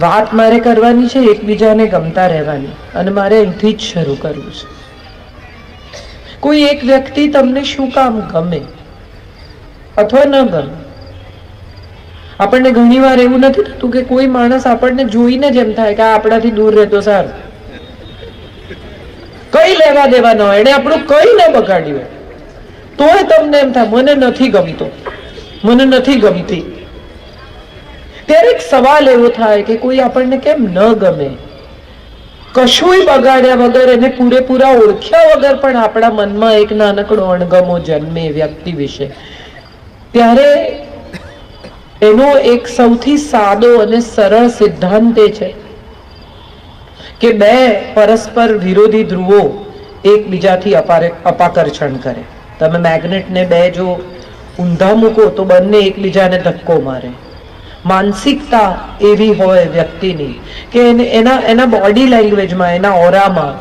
વાત મારે કરવાની છે એકબીજાને ગમતા રહેવાની, અને મારે અહીંથી જ શરૂ કરવું છે. કોઈ એક વ્યક્તિ તમને શું કામ ગમે અથવા ન ગમે? આપણને ઘણી વાર એવું નથી થતું કે કોઈ માણસ આપણને જોઈને જ એમ થાય કે આ આપણાથી દૂર રહેતો સારું, કઈ લેવા દેવા ન હોય, એને આપણું કઈ ન બગાડ્યું, તોય તમને એમ થાય મને નથી ગમતો, મને નથી ગમતી. ત્યારે એક સવાલ એવો થાય કે કોઈ આપણને કેમ ન ગમે? કશુંય બગાડ્યા વગર, એને પૂરેપૂરા ઓળખ્યા વગર પણ આપણા મનમાં એક નાનકડો અણગમો જન્મે વ્યક્તિ વિશે. ત્યારે એનો એક સૌથી સાદો અને સરળ સિદ્ધાંત એ છે કે બે પરસ્પર વિરોધી ધ્રુવો એકબીજાથી અપાકર્ષણ કરે. તમે મેગ્નેટને બે જો ઊંધા મૂકો તો બંને એકબીજાને ધક્કો મારે. માનસિકતા એવી હોય વ્યક્તિની કે એના બોડી લેંગ્વેજમાં, એના ઓરામાં,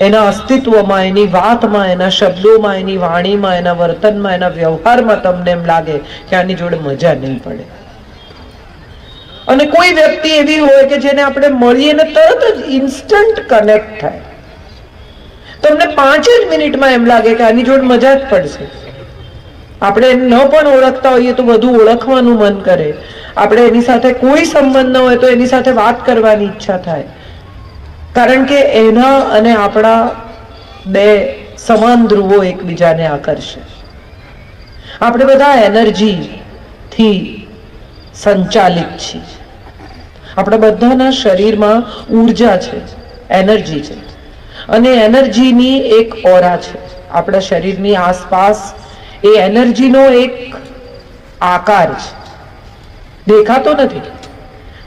એના અસ્તિત્વમાં, એની વાતમાં, એના શબ્દોમાં, એની વાણીમાં, એના વર્તનમાં, એના વ્યવહારમાં તમને એમ લાગે કે આની જોડે મજા નહીં પડે. અને કોઈ વ્યક્તિ એવી હોય કે જેને આપણે મળીએ ને તરત જ ઇન્સ્ટન્ટ કનેક્ટ થાય. તમને 5 જ મિનિટમાં એમ લાગે કે આની જોડે મજા જ પડશે. આપણે ન પણ ઓળખતા હોઈએ તો વધુ ઓળખવાનું મન કરે. આપણે એની સાથે કોઈ સંબંધ ન હોય તો એની સાથે વાત કરવાની ઈચ્છા થાય, કારણ કે એના અને આપણા બે સમાન ધ્રુવો એકબીજાને આકર્ષે. આપણે બધા એનર્જીથી સંચાલિત છીએ. આપણા બધાના શરીરમાં ઉર્જા છે, એનર્જી છે, અને એનર્જીની એક ઓરા છે આપણા શરીરની આસપાસ. એ એનર્જીનો એક આકાર છે, દેખાતો નથી,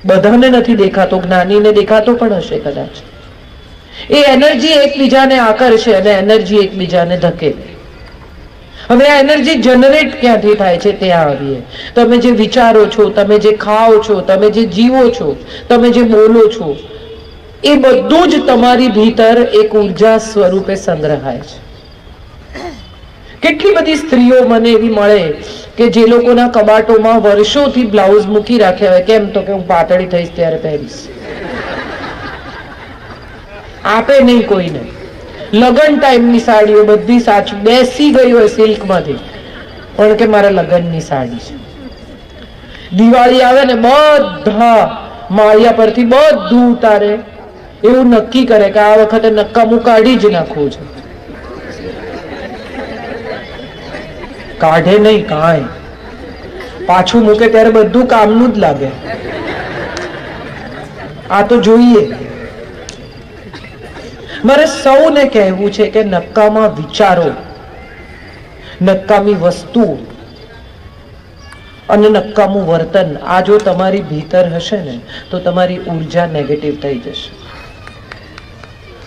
બધાને નથી દેખાતો, જ્ઞાનીને દેખાતો પણ હશે કદાચ. એ એનર્જી એકબીજાને આકર્ષે અને એનર્જી એકબીજાને ધકેલે. હવે આ એનર્જી જનરેટ ક્યાંથી થાય છે ત્યાં આવીએ. તમે જે વિચારો છો, તમે જે ખાઓ છો, તમે જે જીવો છો, તમે જે બોલો છો, એ બધું જ તમારી ભીતર એક ઉર્જા સ્વરૂપે સંગ્રહાય છે. કેટલી બધી સ્ત્રીઓ મને એવી મળે કે જે લોકોના કબાટોમાં વર્ષોથી બ્લાઉઝ મૂકી રાખ્યા હોય. કેમ? તો કે હું પાતળી થઈશ ત્યારે પહેરીશ. આપે નહીં કોઈને. લગ્ન ટાઈમની સાડીઓ બધી સાચી બેસી ગઈ હોય સિલ્કમાંથી, પણ કે મારા લગ્નની સાડી છે. દિવાળી આવે ને બધા માળિયા પરથી બધું ઉતારે, એવું નક્કી કરે કે આ વખતે નક્કામું કાઢી જ નાખવું છે. કાઢે નહીં કાંઈ, પાછું મૂકે ત્યારે બધું કામનું જ લાગે. આ તો જોઈએ. મારે સૌને કહેવું છે કે નકામા વિચારો, નકામી વસ્તુઓ અને નકામું વર્તન આ જો તમારી ભીતર હશે ને તો તમારી ઉર્જા નેગેટિવ થઈ જશે.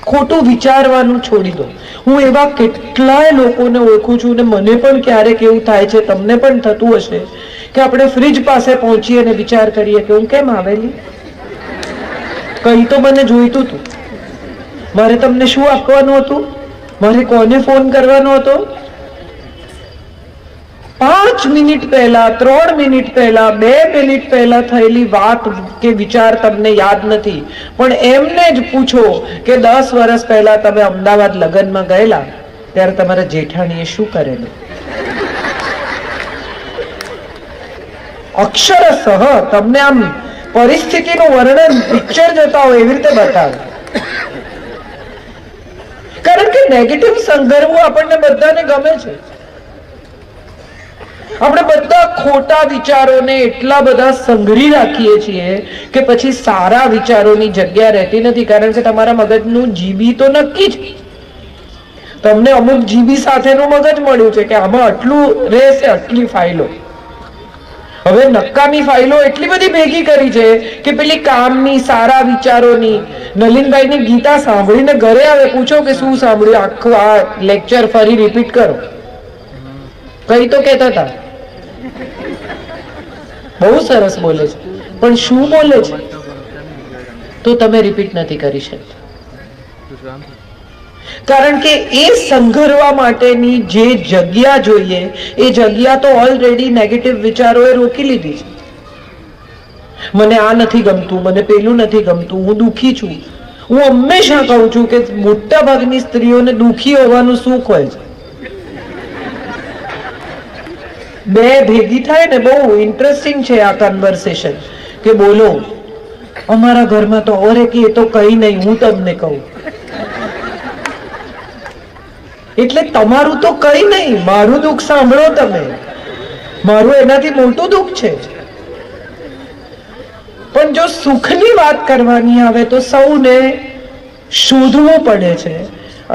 ખોટું વિચારવાનું છોડી દો. હું એવા કેટલાય લોકોને ઓળખું છું, ને મને પણ ક્યારેક એવું થાય છે, તમને પણ થતું હશે કે આપણે ફ્રીજ પાસે પહોંચીએ અને વિચાર કરીએ કે હું કેમ આવેલી, કઈ તો મને જોઈતું હતું, મારે તમને શું આપવાનું હતું, મારે કોને ફોન કરવાનો હતો. 5 મિનિટ પહેલા, 3 મિનિટ પહેલા, 2 મિનિટ પહેલા થયેલી વાત કે વિચાર તમને યાદ નથી, પણ એમને જ પૂછો કે 10 વર્ષ પહેલા તમે અમદાવાદ લગ્નમાં ગયેલા ત્યારે તમારા જેઠાણીએ શું કરેલું. અક્ષરશઃ તમને આમ પરિસ્થિતિનું વર્ણન પિક્ચર જોતા હોય એવી રીતે બતાવે. કારણ કે નેગેટિવ સંદર્ભો આપણને બધાને ગમે છે. આપણે બધા ખોટા વિચારોને એટલા બધા સંઘરી રાખીએ છીએ કે પછી સારા વિચારોની જગ્યા રહેતી નથી. કારણ કે તમારા મગજનું જીબી તો નક્કી જ, તમને અમુક જીબી સાથેનું મગજ મળ્યું છે કે આમાં આટલું રહેશે, આટલી ફાઇલો. હવે નકામી ફાઇલો એટલી બધી ભેગી કરી છે કે પેલી કામની, સારા વિચારોની. નલિનભાઈની ગીતા સાંભળીને ઘરે આવે, પૂછો કે શું સાંભળ્યું, આખું આ લેક્ચર ફરી રિપીટ કરો. કઈ તો કહેતા હતા, બહુ સરસ બોલે છે, પણ શું બોલે છે તો તમે રિપીટ નથી કરી શકતા. કારણ કે એ સંઘરવા માટેની જે જગ્યા જોઈએ એ જગ્યા તો ઓલરેડી નેગેટિવ વિચારોએ રોકી લીધી છે. મને આ નથી ગમતું, મને પેલું નથી ગમતું, હું દુઃખી છું. હું હંમેશા કહું છું કે મોટા ભાગની સ્ત્રીઓને દુઃખી હોવાનું સુખ હોય છે. બે ભેગી થાય ને, બહુ ઇન્ટરેસ્ટિંગ છે આ કન્વર્સેશન કે બોલો અમારા ઘરમાં તો અરે કે એ તો કઈ નહીં, હું તમને કહું. એટલે તમારું તો કઈ નહીં, મારું દુઃખ સાંભળો તમે. મારું એનાથી મોટું દુઃખ છે. પણ જો સુખની વાત કરવાની આવે તો સૌને શોધવું પડે છે.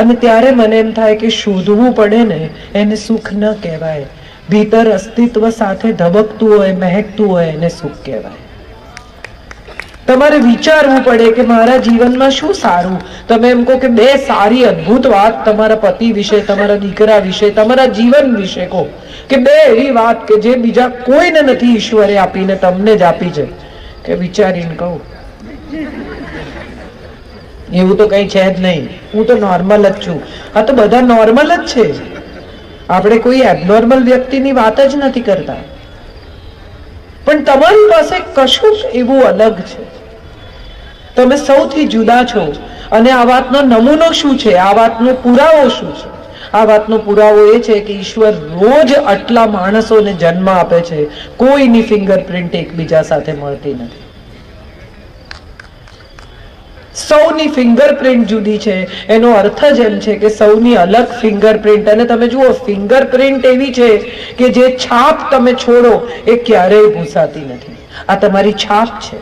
અને ત્યારે મને એમ થાય કે શોધવું પડે ને એને સુખ ન કહેવાય. ભીતર અસ્તિત્વ સાથે ધબકતું હોય, મહેકતું હોય એને સુખ કહેવાય. તમારે વિચારવું પડે કે મારા જીવનમાં શું સારું. તમે એમ કહો કે બે સારી અદ્ભુત વાત તમારા પતિ વિશે, તમારા દીકરા વિશે, તમારા જીવન વિશે કહો કે બે એવી વાત કે જે બીજા કોઈને નથી ઈશ્વરે આપીને તમને જ આપી છે, કે વિચારીને કહું એવું તો કઈ છે જ નહીં. હું તો નોર્મલ જ છું. આ તો બધા નોર્મલ જ છે. આપણે કોઈ એબનોર્મલ વ્યક્તિની વાત જ નથી કરતા. પણ તમારી પાસે કશું એવું અલગ છે. તમે સૌથી જુદા છો. અને આ વાતનો નમૂનો શું છે, આ વાતનો પુરાવો શું છે? આ વાતનો પુરાવો એ છે કે ઈશ્વર રોજ આટલા માણસોને જન્મ આપે છે. કોઈની ફિંગરપ્રિન્ટ એકબીજા સાથે મળતી નથી. સૌની ફિંગરપ્રિન્ટ જુદી છે. એનો અર્થ જ એમ છે કે સૌની અલગ ફિંગરપ્રિન્ટ. અને તમે જુઓ, ફિંગરપ્રિન્ટ એવી છે કે જે છાપ તમે છોડો એ ક્યારેય ભૂસાતી નથી. આ તમારી છાપ છે.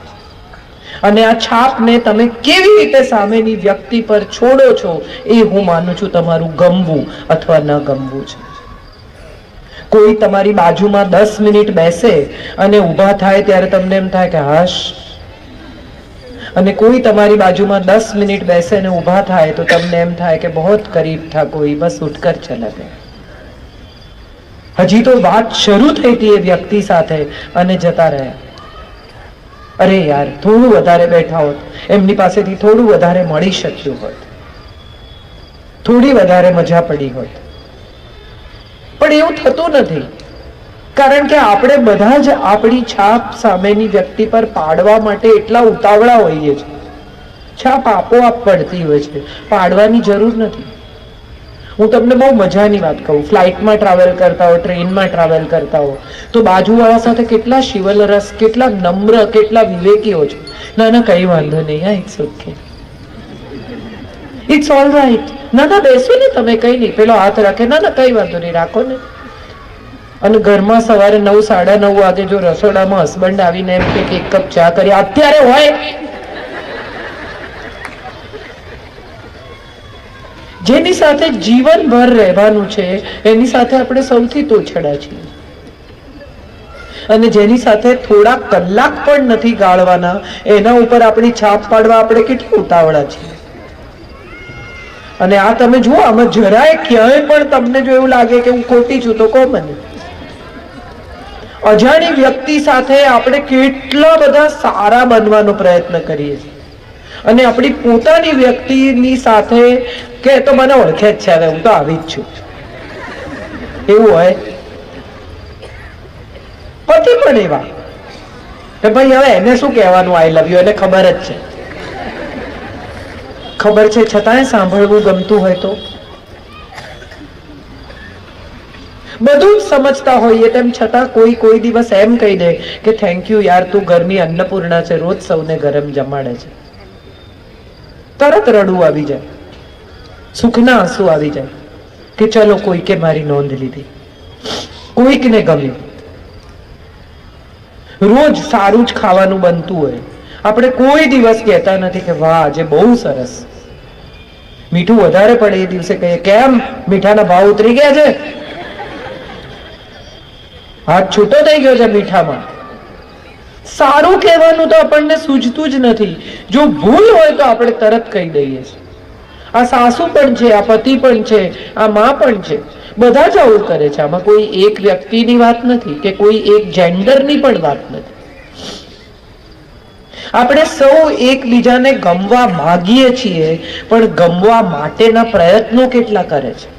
અને આ છાપને તમે કેવી રીતે સામેની વ્યક્તિ પર છોડો છો એ હું માનું છું તમારું ગમવું અથવા ન ગમવું છે. કોઈ તમારી બાજુમાં 10 મિનિટ બેસે અને ઊભા થાય ત્યારે તમને એમ થાય કે હાશ, અને કોઈ તમારી બાજુમાં 10 મિનિટ બેસે ને ઊભા થાય તો તમને એમ થાય કે બહોત કરીબ થા કોઈ, બસ ઉઠકર ચલા ગયા. હજી તો વાત શરૂ થઈ હતી એ વ્યક્તિ સાથે અને જતા રહ્યા. અરે યાર, થોડું વધારે બેઠા હોત, એમની પાસેથી થોડું વધારે મળી શક્યું હોત, થોડી વધારે મજા પડી હોત. પણ એવું થતું નથી. કારણ કે આપણે બધા જ આપણી છાપ સામેની વ્યક્તિ પર પાડવા માટે એટલા ઉતાવળા હોઈએ છીએ. છાપ આપોઆપ પડતી હોય છે, પાડવાની જરૂર નથી. હું તમને બહુ મજાની વાત કહું. ફ્લાઇટમાં ટ્રાવેલ કરતા હો, ટ્રેનમાં ટ્રાવેલ કરતા હો, તો બાજુવાળા સાથે કેટલા શિવલરસ, કેટલા નમ્ર, કેટલા વિવેકી હો છો. ના ના, કઈ વાંધો નહીં, હા, it's okay, it's all right. ના ના, બેસો ને તમે, કઈ નહીં. પેલો હાથ રાખે, ના ના, કઈ વાંધો નહીં, રાખો ને. અને ઘરમાં સવારે 9, 9:30 વાગે જો રસોડામાં હસબન્ડ આવીને એમ કે એક કપ ચા કરી અત્યારે હોય, જેની સાથે જીવનભર રહેવાનું છે એની સાથે આપણે સૌથી તોછડા છીએ. અને જેની સાથે થોડા કલાક પણ નથી ગાળવાના એના ઉપર આપણી છાપ પાડવા આપણે કેટલી ઉતાવળા છીએ. અને આ તમે જુઓ, આમાં જરાય ક્યાંય પણ તમને જો એવું લાગે કે હું ખોટી છું તો કહો મને. અજાણી વ્યક્તિ સાથે આપણે કેટલા બધા સારા બનવાનો પ્રયત્ન કરીએ છીએ. અને આપણી પોતાની વ્યક્તિની સાથે કે તો મને ઓળખે જ છે, હવે હું તો આવી જ છું, એવું હોય. પતિ પણ એવા કે ભાઈ હવે એને શું કહેવાનું આઈ લવ યુ, એને ખબર જ છે. ખબર છે છતાંય સાંભળવું ગમતું હોય તો. બધું જ સમજતા હોઈએ તેમ છતાં કોઈ દિવસ એમ કહી દે કે થેન્ક યુ યાર, તું ઘરની અન્નપૂર્ણા છે, રોજ સૌને ગરમ જમાડે છે. તરત રડવું આવી જાય, સુખના આંસુ આવી જાય કે ચલો કોઈકે મારી નોંધ લીધી, કોઈકને ગમ્યું. રોજ સારું જ ખાવાનું બનતું હોય, આપણે કોઈ દિવસ કહેતા નથી કે વાહ આજે બહુ સરસ. મીઠું વધારે પડે એ દિવસે કહીએ કેમ મીઠાના ભાવ ઉતરી ગયા છે, હાથ છૂટો થઈ ગયો છે મીઠામાં. સારું કહેવાનું તો આપણને સૂઝતું જ નથી. જો ભૂલ હોય તો આપણે તરત કહી દઈએ છીએ. આ સાસુ પણ છે, આ પતિ પણ છે, આ માં પણ છે, બધા જ આવું કરે છે. આમાં કોઈ એક વ્યક્તિની વાત નથી કે કોઈ એક જેન્ડરની પણ વાત નથી. આપણે સૌ એકબીજાને ગમવા માંગીએ છીએ, પણ ગમવા માટેના પ્રયત્નો કેટલા કરે છે.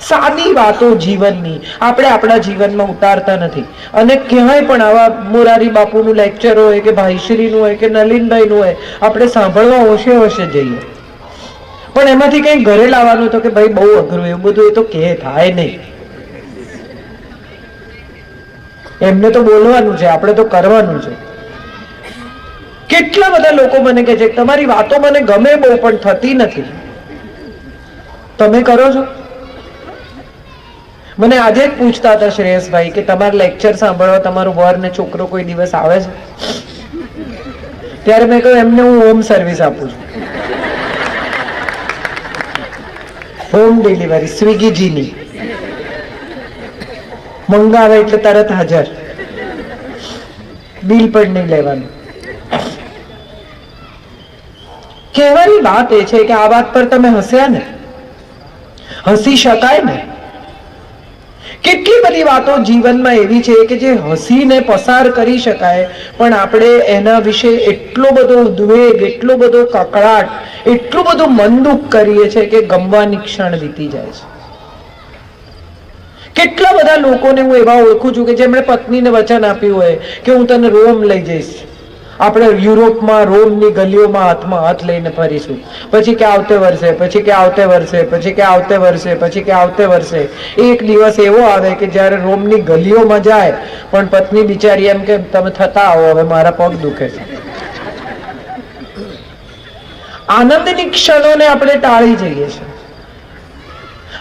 સાદી વાતો જીવનની આપણે આપણા જીવનમાં ઉતારતા નથી. અને ક્યાંય પણ આવા મોરારી બાપુનું લેક્ચર હોય કે ભાઈશ્રીનું હોય કે નલિનભાઈનું હોય, આપણે સાંભળવા હોશે હોશે જઈએ, પણ એમાંથી કઈ ઘરે લાવવાનું તો કે ભાઈ બહુ અઘરું, એવું બધું એ તો કે થાય નહીં. એમને તો બોલવાનું છે, આપણે તો કરવાનું છે. કેટલા બધા લોકો મને કહે છે તમારી વાતો મને ગમે બહુ પણ થતી નથી. તમે કરો છો? મને આજે જ પૂછતા હતા શ્રેયસભાઈ કે તમારા લેક્ચર સાંભળવા તમારો વર ને છોકરો કોઈ દિવસ આવે છે? ત્યારે મેં કહ્યું એમને હું હોમ સર્વિસ આપું છું, હોમ ડિલિવરી, સ્વિગીજીની. મંગાવે એટલે તરત હાજર, બિલ પણ નહીં લેવાનું. કહેવાની વાત એ છે કે આ વાત પર તમે હસ્યા ને, હસી શકાય ને. કેટલી બધી વાતો જીવનમાં એવી છે કે જે હસીને પસાર કરી શકાય, પણ આપણે એના વિશે એટલો બધો ઉદ્વેગ, એટલો બધો કકળાટ, એટલું બધું મન દુઃખ કરીએ છીએ કે ગમવાની ક્ષણ વીતી જાય છે. કેટલા બધા લોકોને હું એવા ઓળખું છું કે જેમણે પત્નીને વચન આપ્યું હોય કે હું તને રોમ લઈ જઈશ, આપણે યુરોપમાં રોમની ગલીઓમાં હાથમાં હાથ લઈને ફરીશું, પછી કે આવતે વર્ષે, પછી કે આવતે વર્ષે, પછી કે આવતે વર્ષે, પછી કે આવતે વર્ષે. એક દિવસ એવો આવે કે જ્યારે રોમની ગલીઓમાં જાય પણ પત્ની બિચારી એમ કે તમે થતા આવો, હવે મારા પગ દુખે છે. આનંદની ક્ષણોને આપણે ટાળી જઈએ છીએ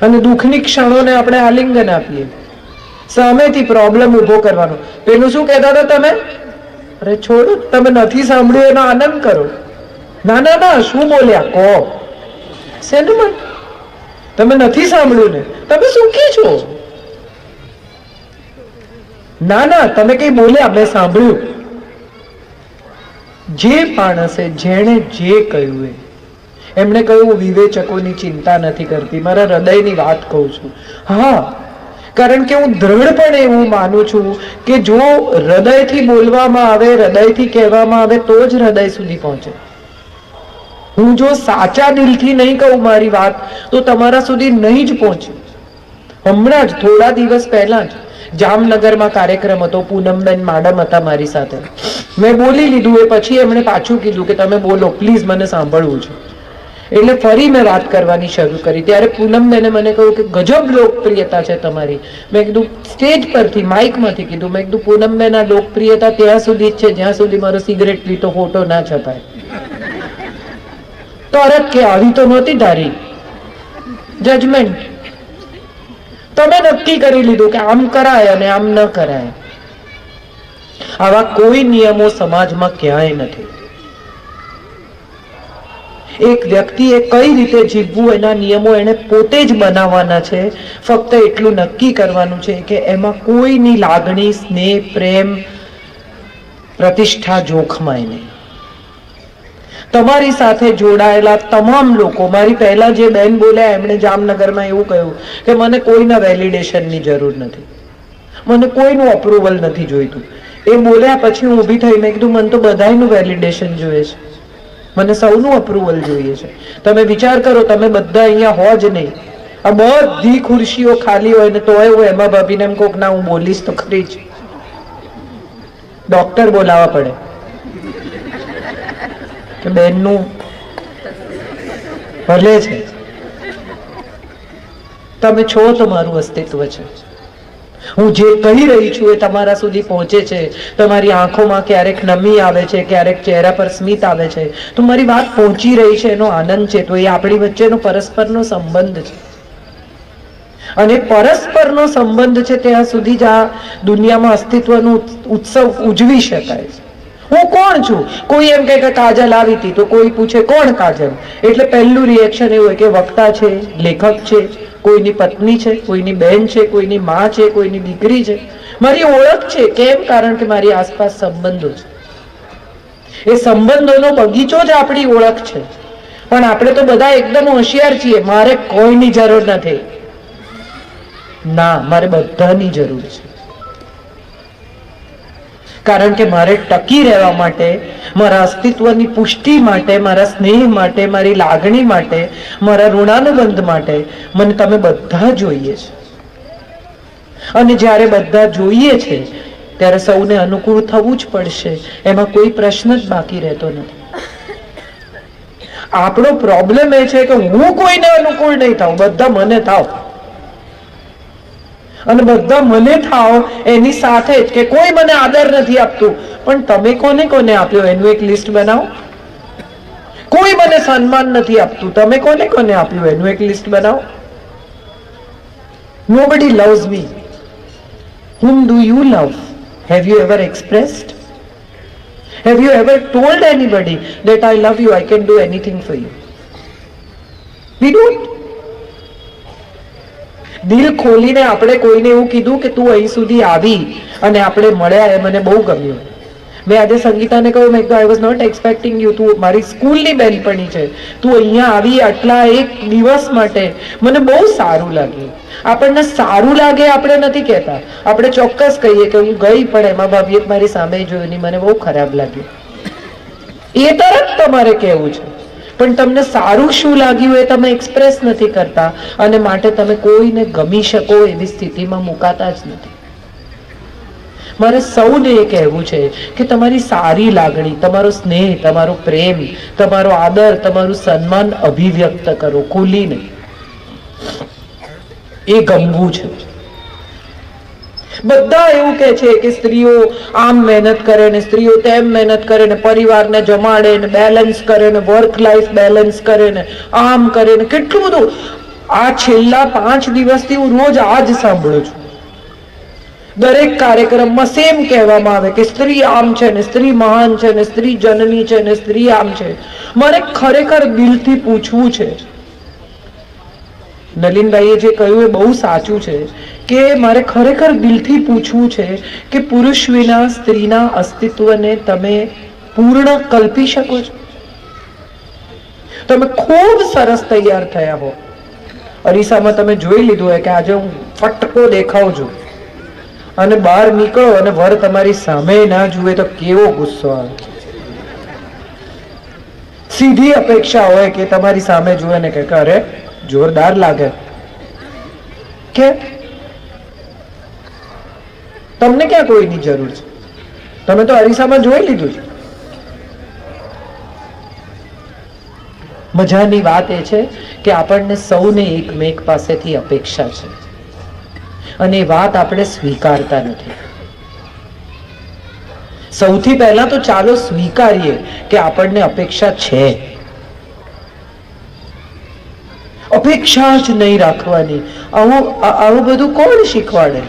અને દુઃખની ક્ષણોને આપણે આલિંગન આપીએ, સામેથી પ્રોબ્લેમ ઉભો કરવાનો. પેલું શું કહેતા હતા તમે? અરે છોડો, તમે નથી સાંભળ્યું એનો આનંદ કરો. ના ના ના, શું બોલ્યા કહો. શેનું મન? તમે નથી સાંભળ્યું ને, તમે સુખી છો. ના ના, તમે કઈ બોલ્યા, મેં સાંભળ્યું. જે માણસે જેણે જે કહ્યું એમણે કહ્યું વિવેચકોની ચિંતા નથી કરતી, મારા હૃદયની વાત કહું છું. હા, કારણ કે હું દ્રઢપણે એવું માનું છું કે જો હૃદયથી બોલવામાં આવે, હૃદયથી કહેવામાં આવે તો જ હૃદય સુધી પહોંચે. હું જો સાચા દિલથી નહીં કહું મારી વાત તો તમારા સુધી નહીં જ પહોંચે. હમણાં જ થોડા દિવસ પહેલા જ જામનગરમાં કાર્યક્રમ હતો, પૂનમબેન માડમ હતા મારી સાથે. મેં બોલી લીધું, એ પછી એમણે પાછું કીધું કે તમે બોલો પ્લીઝ, મને સાંભળવું છે. એટલે ફરી મેં વાત કરવાની શરૂ કરી. ત્યારે પૂનમબેને મને કહ્યું કે ગજબ લોકપ્રિયતા છે તમારી. મેં કીધું સ્ટેજ પરથી, માઇકમાંથી કીધું. મેં કીધું પૂનમબેન આ લોકપ્રિયતા ત્યાં સુધી જ છે જ્યાં સુધી મારો સિગરેટ પીતો ફોટો ના છપાય. તરત કે આવી તો નહોતી ધારી જજમેન્ટ. તમે નક્કી કરી લીધું કે આમ કરાય અને આમ ન કરાય. આવા કોઈ નિયમો સમાજમાં ક્યાંય નથી. એક વ્યક્તિએ કઈ રીતે જીવવું એના નિયમો એને પોતે જ બનાવવાના છે. ફક્ત એટલું નક્કી કરવાનું છે કે એમાં કોઈની લાગણી, સ્નેહ, પ્રેમ, પ્રતિષ્ઠા જોખમાય નહીં. તમારી સાથે જોડાયેલા તમામ લોકો, મારી પહેલા જે બેન બોલ્યા એમણે જામનગરમાં એવું કહ્યું કે મને કોઈના વેલિડેશનની જરૂર નથી, મને કોઈનું અપ્રુવલ નથી જોઈતું. એ બોલ્યા પછી હું ઊભી થઈ, મેં કીધું મને તો બધાયનું વેલિડેશન જોઈએ છે, મને સૌનું અપ્રુવલ જોઈએ છે. તમે વિચાર કરો, તમે બધા અહીંયા હો જ નહીં, આ બધી ખુરશીઓ ખાલી હોય ને તોય હું એમાં ભાભીને એમ કોક ના હું બોલીશ તો ખરી જ, ડોક્ટર બોલાવવા પડે કે બેનનું ભલે છે, તમે છો તો મારું અસ્તિત્વ છે. હું જે કહી રહી છું એ તમારા સુધી પહોંચે છે. તમારી આંખોમાં ક્યારેક નમી આવે છે, ક્યારેક ચહેરા પર સ્મિત આવે છે, તો મારી વાત પહોંચી રહી છે એનો આનંદ છે. તો એ આપણી વચ્ચેનો પરસ્પરનો સંબંધ છે અને પરસ્પરનો સંબંધ છે ત્યાં સુધી જ આ દુનિયામાં અસ્તિત્વનો ઉત્સવ ઉજવી શકાય છે. હું કોણ છું? કોઈ એમ કહે કે કાજલ આવી હતી તો કોઈ પૂછે કોણ કાજલ? એટલે પહેલું રિએક્શન એવું હોય કે વક્તા છે, લેખક છે, કોઈની પત્ની છે, કોઈની બહેન છે, કોઈની માં છે, કોઈની દીકરી છે. મારી ઓળખ છે. કેમ? કારણ કે મારી આસપાસ સંબંધો છે. એ સંબંધોનો બગીચો જ આપણી ઓળખ છે. પણ આપણે તો બધા એકદમ હોશિયાર છીએ, મારે કોઈની જરૂર નથી. ના, મારે બધાની જરૂર છે. કારણ કે મારે ટકી રહેવા માટે, મારા અસ્તિત્વની પુષ્ટિ માટે, મારા સ્નેહ માટે, મારી લાગણી માટે, મારા ઋણાનુબંધ માટે મને તમે બધા જોઈએ છે. અને જ્યારે બધા જોઈએ છે ત્યારે સૌને અનુકૂળ થવું જ પડશે. એમાં કોઈ પ્રશ્ન જ બાકી રહેતો નથી. આપણો પ્રોબ્લેમ એ છે કે હું કોઈને અનુકૂળ નહીં થાઉં, બધા મને થાવ. અને બધા મને થાવ એની સાથે જ કે કોઈ મને આદર નથી આપતું, પણ તમે કોને કોને આપ્યો એનું એક લિસ્ટ બનાવો. કોઈ મને સન્માન નથી આપતું, તમે કોને કોને આપ્યું એનું એક લિસ્ટ બનાવો. Nobody loves me. Whom do you love? Have you ever expressed? Have you ever told anybody that I love you, I can do anything for you? We don't. દિલ ખોલીને આપણે કોઈને એવું કીધું કે તું અહીં સુધી આવી અને આપણે મળ્યા, એ મને બહુ ગમ્યું. મેં આજે સંગીતાને કહ્યું, મેં I was not expecting you, તું મારી સ્કૂલની બેનપણી છે, તું અહીંયા આવી આટલા એક દિવસ માટે, મને બહુ સારું લાગ્યું. આપણને સારું લાગે આપણે નથી કહેતા, આપણે ચોક્કસ કહીએ કે હું ગઈ પણ એમાં ભાભીએ મારી સામે જોયું નહીં, મને બહુ ખરાબ લાગ્યું. એ તરત તમારે કહેવું છે, પણ તમને સારું શું લાગ્યું એ તમે એક્સપ્રેસ નથી કરતા, અને માટે તમે કોઈને ગમી શકો એવી સ્થિતિમાં મુકાતા જ નથી. મારે સૌને એ કહેવું છે કે તમારી સારી લાગણી, તમારો સ્નેહ, તમારો પ્રેમ, તમારો આદર, તમારું સન્માન અભિવ્યક્ત કરો ખુલીને. એ ગમવું છે. બધા એવું કે છે કે સ્ત્રીઓ આમ મહેનત કરે ને સ્ત્રીઓ તેમ મહેનત કરે ને પરિવારને જમાડે ને બેલેન્સ કરે ને વર્ક લાઈફ બેલેન્સ કરે ને આમ કરે ને કેટલું બધું. આ છેલ્લા 5 દિવસથી હું રોજ આ જ સાંભળું છું. દરેક કાર્યક્રમમાં સેમ કહેવામાં આવે કે સ્ત્રી આમ છે ને સ્ત્રી મહાન છે ને સ્ત્રી જનની છે ને સ્ત્રી આમ છે. મારે ખરેખર દિલથી પૂછવું છે, નલિનભાઈએ જે કહ્યું એ બહુ સાચું છે, કે મારે ખરેખર દિલથી પૂછવું છે કે પુરુષ વિના સ્ત્રીના અસ્તિત્વને તમે પૂર્ણ કલ્પી શકો છો? તમે ખૂબ સરસ તૈયાર થયા હો, અરીસામાં તમે જોઈ લીધું હોય કે આજે હું ફટકો દેખાઉં છું, અને બહાર નીકળો અને વર તમારી સામે ના જુએ તો કેવો ગુસ્સો આવે. સીધી અપેક્ષા હોય કે તમારી સામે જુએ ને કે અરે જોરદાર લાગે. કે તમને ક્યાં કોઈની જરૂર છે? તમે તો અરીસામાં જોઈ લીધું છે. મજાની વાત એ છે કે આપણને સૌને એકમેક પાસેથી અપેક્ષા છે, અને એ વાત આપણે સ્વીકારતા નથી. સૌથી પહેલા તો ચાલો સ્વીકારીએ કે આપણને અપેક્ષા છે. અપેક્ષા જ નહીં રાખવાની, આવું બધું કોણ શીખવાડે?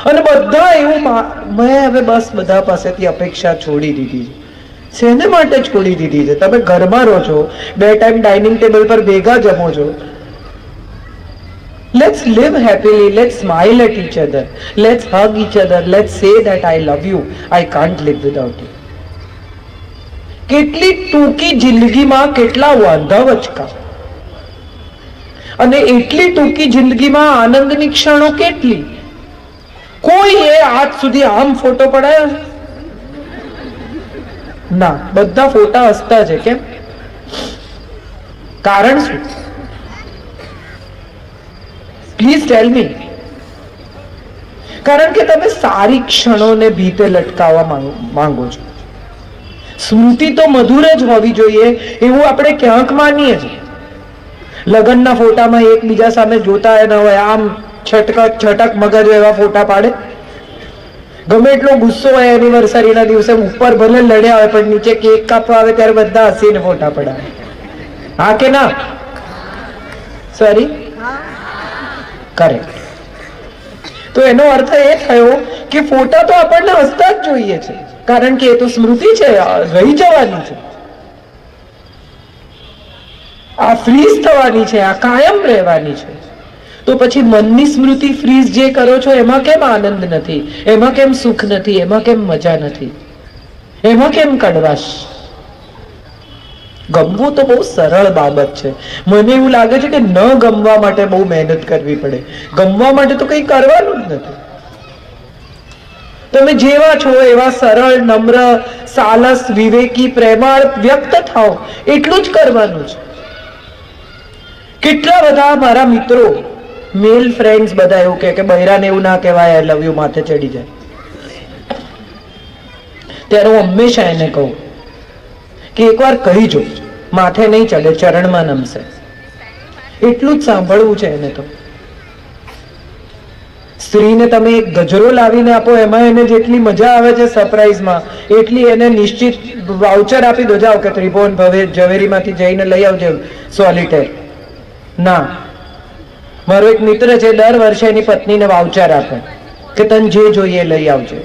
અને બધા એવું, મેં હવે બસ બધા પાસેથી અપેક્ષા છોડી દીધી છે. શેને માટે છોડી દીધી છે? તમે ઘરમાં રહો છો, 2 ટાઈમ ડાઇનિંગ ટેબલ પર ભેગા જમો છો. Let's live happily, let's smile at each other, let's hug each other, let's say that I love you, I can't live without you. કેટલી ટૂંકી જિંદગીમાં કેટલા વાંધા વચકા, અને એટલી ટૂંકી જિંદગીમાં આનંદની ક્ષણો કેટલી. કોઈ એ આજ સુધી આમ ફોટો પડાયો ના, બધા ફોટા હસતા છે. કેમ? કારણ શું? પ્લીઝ ટેલ મી. કારણ કે તમે સારી ક્ષણોને ભીતે લટકાવવા માંગો છો. સ્મૃતિ તો મધુર જ હોવી જોઈએ એવું આપણે ક્યાંક માનીએ છીએ. લગ્નના ફોટામાં એકબીજા સામે જોતા ન હોય, આમ છટક મગજ એવા ફોટા પાડે. ગમે એટલો ગુસ્સો હોય એનિવર્સરીના દિવસે, ઉપર ભલે લડ્યા હોય પણ નીચે કેક કાપવા આવે ત્યારે બધા હસીને ફોટા પડાવે. હા કે ના? Sorry, correct. તો એનો અર્થ એ થયો કે ફોટા તો આપણને હસતા જ જોઈએ છે, કારણ કે એ તો સ્મૃતિ છે, રહી જવાની છે, આ ફ્રીઝ થવાની છે, આ કાયમ રહેવાની છે. તો પછી મનની સ્મૃતિ ફ્રીઝ જે કરો છો એમાં કેમ આનંદ નથી? એમાં કેમ સુખ નથી? એમાં કેમ મજા નથી? એમાં કેમ કડવાશ? ગમવું તો બહુ સરળ બાબત છે. મને એવું લાગે છે કે ન ગમવા માટે બહુ મહેનત કરવી પડે. ગમવા માટે તો કંઈ કરવાનું જ નથી. તમે જેવા છો એવા સરળ, નમ્ર, સાલસ, વિવેકી, પ્રેમાળ વ્યક્ત થાઓ, એટલું જ કરવાનું છે. કેટલા બધા મારા મિત્રો, મેલ ફ્રેન્ડ્સ બધા એવું કે બૈરાને એવું ના કહેવાય, આઈ લવ યુ માથે ચડી જાય. ત્યારે હું હંમેશા એને કહું કે એકવાર કહી જો, માથે નહીં ચડે, ચરણમાં નમશે. એટલું જ સાંભળવું છે એને. તો સ્ત્રીને તમે એક ગજરો લાવીને આપો, એમાં એને જેટલી મજા આવે છે સરપ્રાઈઝમાં, એટલી એને નિશ્ચિત વાઉચર આપી દો, જાઓ કે ત્રિભુવન ઝવેરીમાંથી જઈને લઈ આવજો સોલિટેર. ના, મારો એક મિત્ર છે, દર વર્ષે એની પત્નીને વાઉચર આપે કે તને જે જોઈએ લઈ આવજો.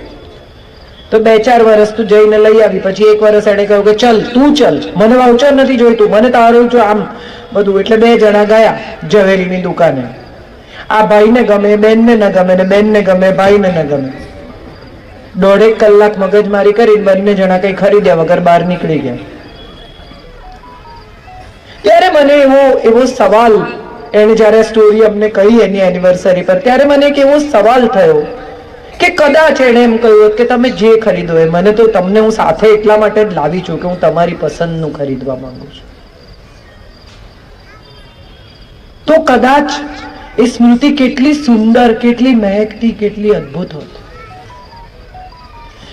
તો 2-4 વર્ષ તું જઈને લઈ આવી, પછી 1 વર્ષ એને કહ્યું કે ચલ તું ચલ, મને વાઉચર નથી જોઈતું, મને તારું જો આમ બધું. એટલે 2 જણા ગયા ઝવેરીની દુકાને. આ ભાઈને ગમે, બેનને ન ગમે, ને બેનને ગમે, ભાઈને ન ગમે. 1.5 કલાક મગજમારી કરી બંને જણા કઈ ખરીદ્યા વગર બહાર નીકળી ગયા. ત્યારે મને એવો સવાલ, એને જયારે સ્ટોરી અમને કહી એની એનિવર્સરી પર, ત્યારે મને એક એવો સવાલ થયો કે કદાચ એને એમ કહ્યું કે તમે જે ખરીદો એ, મને તો તમને હું સાથે એટલા માટે જ લાવી છું કે હું તમારી પસંદનું ખરીદવા માંગુ છું. તો કદાચ એ સ્મૃતિ કેટલી સુંદર, કેટલી મહેકતી, કેટલી અદ્ભુત હોત.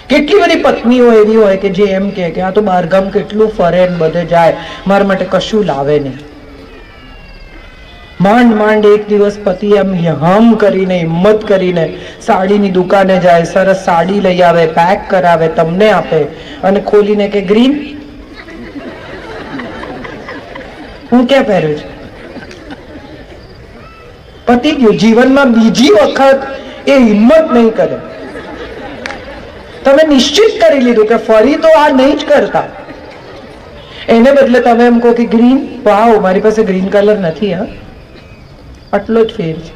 કેટલી બધી પત્નીઓ એવી હોય કે જે એમ કે આ તો બહારગામ કેટલું ફરે ને બધે જાય, મારા માટે કશું લાવે નહીં. માંડ માંડ એક દિવસ પતિ એમ હમ કરીને, હિંમત કરીને સાડીની દુકાને જાય, સરસ સાડી લઈ આવે, પેક કરાવે, તમને આપે અને ખોલીને કે ગ્રીન, હું ક્યાં પહેર્યું છે? પતિ ગયું. જીવનમાં બીજી વખત એ હિંમત નહીં કરે. તમે નિશ્ચિત કરી લીધું કે ફરી તો આ નહીં જ કરતા. એને બદલે તમે એમ કહો કે ગ્રીન, વાવ મારી પાસે ગ્રીન કલર નથી. હા, આટલો જ ફેર છે.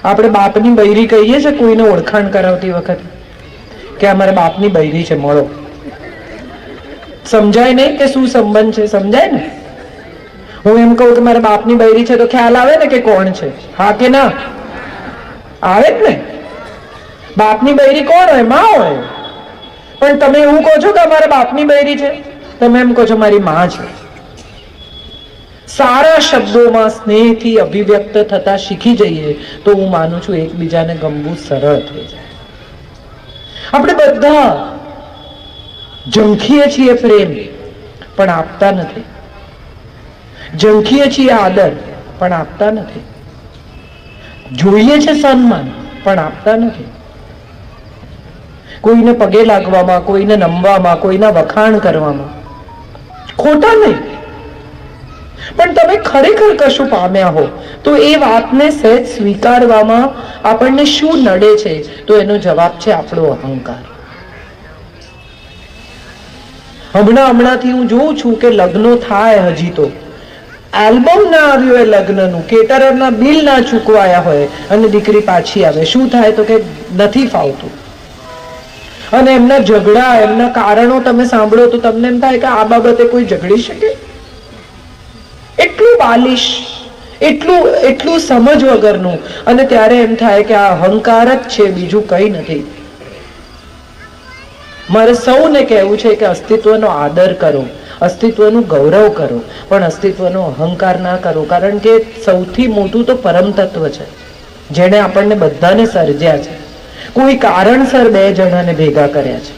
આપણે બાપની બૈરી કહીએ છીએ કોઈને ઓળખાણ કરાવતી વખતે કે અમારા બાપની બૈરી છે, મળો. સમજાય નહીં કે શું સંબંધ છે? સમજાય ને? હું એમ કહું કે મારા બાપની બૈરી છે તો ખ્યાલ આવે ને કે કોણ છે? હા કે ના? આવે જ ને. બાપની બૈરી કોણ હોય? માં હોય. પણ તમે એવું કહો છો કે અમારા બાપની બૈરી છે, તમે એમ કહો છો મારી માં છે. સારા શબ્દોમાં સ્નેહથી અભિવ્યક્ત થતા શીખી જઈએ તો હું માનું છું એકબીજાને ગમવું સરળ થઈ જાય. આપણે બધા ઝંખીએ છીએ પ્રેમ, પણ આપતા નથી. ઝંખીએ છીએ આદર, પણ આપતા નથી. જોઈએ છે સન્માન, પણ આપતા નથી. કોઈને પગે લાગવામાં, કોઈને નમવામાં, કોઈના વખાણ કરવામાં ખોટા નહીં, પણ તમે ખરેખર કશું પામ્યા હો તો એ વાતને સહેજ સ્વીકારવામાં આપણને શું નડે છે? તો એનો જવાબ છે આપણો અહંકાર. હમણાંથી હું જોઉં છું કે લગ્નો થાય, હજી તો આલ્બમ ના આવ્યું હોય લગ્નનું, કેટરરના બિલ ના ચૂકવાયા હોય અને દીકરી પાછી આવે, શું થાય? તો કે નથી ફાવતું. અને એમના ઝઘડા, એમના કારણો તમે સાંભળો તો તમને એમ થાય કે આ બાબતે કોઈ ઝઘડી શકે? એટલું બાલિશ, એટલું સમજ વગરનું. અને ત્યારે એમ થાય કે આ અહંકાર જ છે, બીજું કઈ નથી. મારે સૌને કહેવું છે કે અસ્તિત્વનો આદર કરો, અસ્તિત્વનું ગૌરવ કરો, પણ અસ્તિત્વનો અહંકાર ના કરો. કારણ કે સૌથી મોટું તો પરમ તત્વ છે, જેણે આપણને બધાને સર્જ્યા છે. કોઈ કારણસર 2 જણાને ભેગા કર્યા છે.